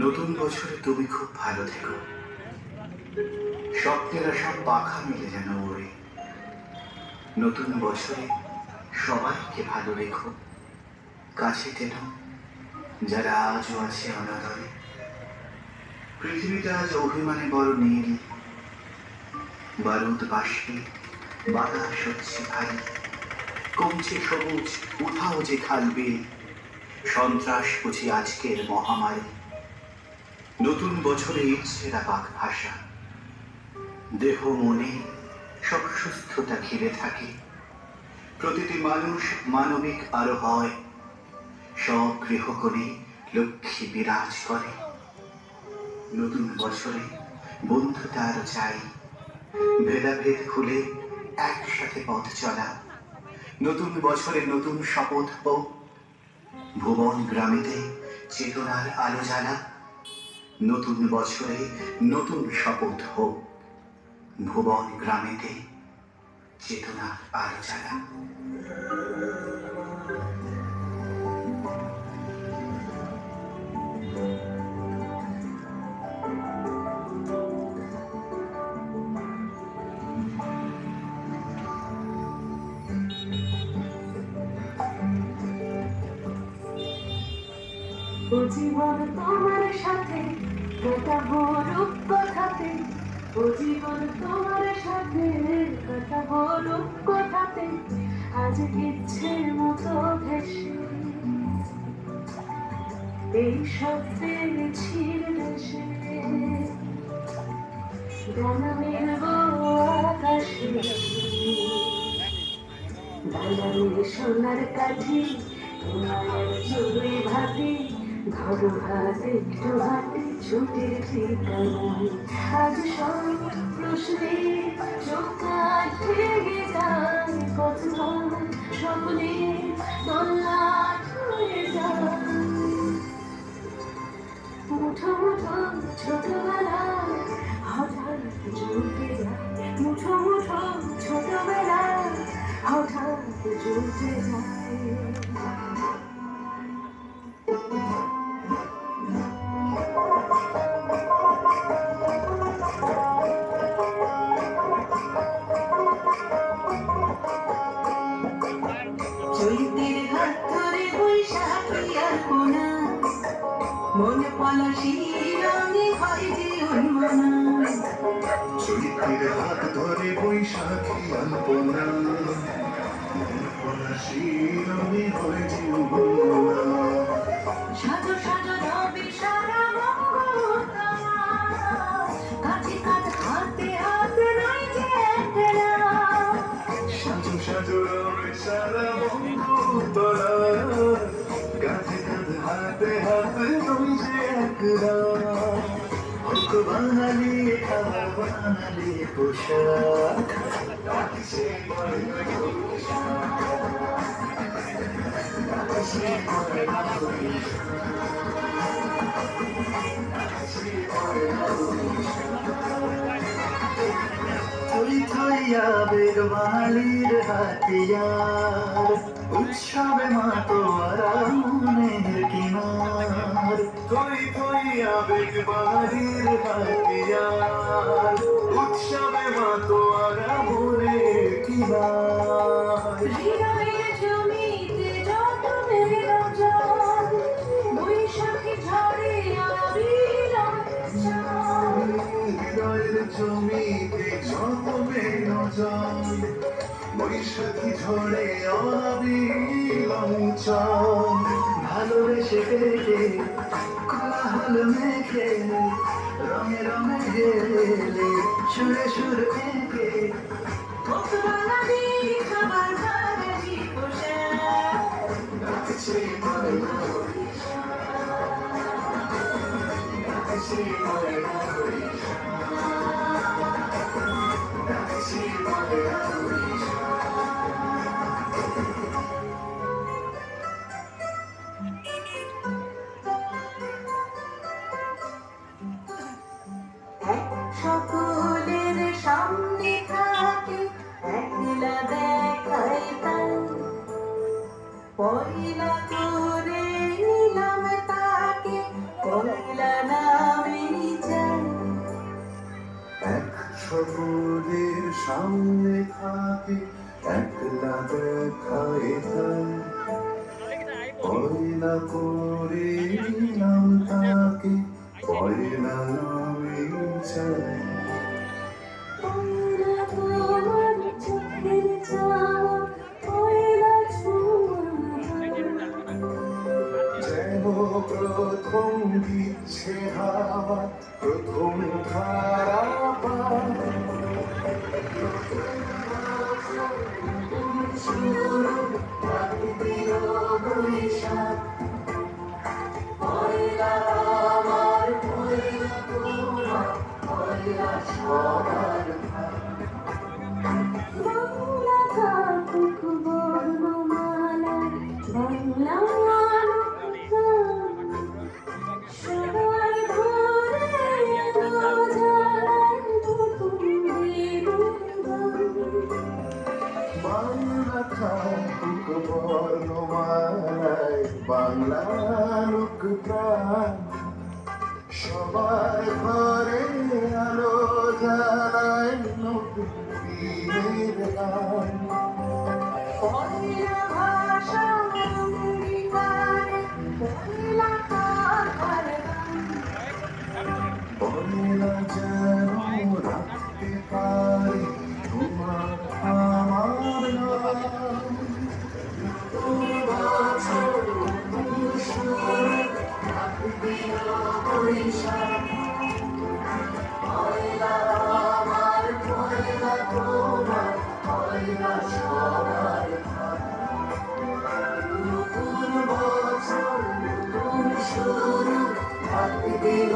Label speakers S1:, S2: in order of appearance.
S1: নতুন বছরে তুমি খুব ভালো থেকো। স্বপ্নেরা সব পাখা মিলে যেন ওড়ে। নতুন বছরে সবাইকে ভালো রেখো, কাছে টেনো যারা আজও আছে অনাদরে। পৃথিবীটা আজ অভিমানে বড় নীল, বারুদ বাষ্পে বাতাস হচ্ছে ভারী। কমছে সবুজ, উঠাও যে খালবে, সন্ত্রাস বুঝি আজকের মহামারী। নতুন বছরে ইচ্ছেরা পাক ভাষা, দেহ মনে সব সুস্থতা ঘিরে থাকে। প্রতিটি মানুষ মানবিক আরো হয়, সব গৃহকোণে লক্ষ্মী বিরাজ করে। নতুন বছরে বন্ধুতা আরো চাই, ভেদাভেদ ভুলে একসাথে পথ চলা। নতুন বছরে নতুন শপথ হোক, ভুবন গ্রামেতে চেতনার আলো জ্বালা। নতুন বছরে নতুন শপথ হোক, ভুবন গ্রামেতে চেতনার আলো জ্বালা।
S2: ও জীবন তোমার সাথে কাটাবো রূপকথাতে, ও জীবন তোমার সাথে কাটাবো রূপকথাতে। আজ ইচ্ছের মতো ভেসে এই শব্দের ছিল দেশে, ডানা মেলবো আকাশে, ডানা সোনার কাঠি তোমার চুড়ি ভাতি। ধরো হাত একটু হাতে ছুটির ঠিকানায়, আজ সব প্রশ্নে চোখ ঠেকে যায়। কতক্ষণ স্বপ্নে তল্লাট হয়ে যায়। মুঠো মুঠো ছোটবেলায় হঠাৎ জুটে যায়, মুঠো মুঠো ছোটবেলায় হঠাৎ জুটে যায়। চৈতের হাত ধরে বৈশাখী আলপনা, মনে পলাশি রঙে হয় যে উন্মনা।
S1: চৈতের হাত ধরে বৈশাখী আলপনা, মনে পলাশি রঙে হয় যে উন্মনা।
S2: সাজো সাজো রবি সারা মঙ্গলতা, কাছে কাঁধ হাতে হাতে নয় যে একলা।
S1: সাজো সাজো রবে সারা বঙ্গোত্তরা, কাঁধে কাঁধ হাতে হাতে নই যে একলা। হোক বাঙালি খাবার বাঙালি পোশাক, ডাকছে ময়না বৈশাখ, ডাকছে ময়না বৈশাখ, ডাকছে ময়না বৈশাখ। থই থই আবেগ বাঙালির হাতিয়ার, উৎসবে মাতোয়ারা মনের কিনার। থই থই আবেগ বাঙালির হাতিয়ার, উৎসবে মাতোয়ারা মনের কিনার।
S2: হৃদয়ের জমিতে যত মেলো জল, বৈশাখী ঝড়ে অবিরাম জল।
S1: হৃদয়ের জমিতে যত মেলো জল, বৈশাখী ঝড়ে অবিরাম চল। ভালোবেসে পেটে কোলাহল মেখে, রঙে রঙে ঢেলে সুরে সুর থেকে।
S2: হোক বাঙালি খাবার বাঙালি পোশাক,
S1: ডাকছে ময়না বৈশাখ, ডাকছে ময়না বৈশাখ, ডাকছে ময়না বৈশাখ।
S2: সকলের সামনে থাকে একলা দেখায় তাই, পয়লা করে নিলাম তাকে পয়লা
S3: থাকে একলা দেখায় তাই পয়লা করে নাম তাকে পয়লা নামে চাই
S2: পয়লা তোমার চোখের চাওয়া পয়লা ছোঁয়া
S3: যেন প্রথম দিচ্ছে হাওয়া প্রথম ধারা
S2: পয়লা আমার পয়লা তোমার পয়লা সবার বাংলা থাকুক বর্ণমালা বাংলা সবাই ঘরে এলো জানাই নতুন
S3: বাংলা থাকুক বর্ণমালায় বাংলা লোক প্রাণ সবার ঘরে আলো জ্বালায় নতুন দিনের গান
S2: পয়লা ভাষা অঙ্গীকারে পয়লা কথার গান
S3: পয়লা যেন রাখতে পারি তোমার আমার নাম
S2: শুরু দিল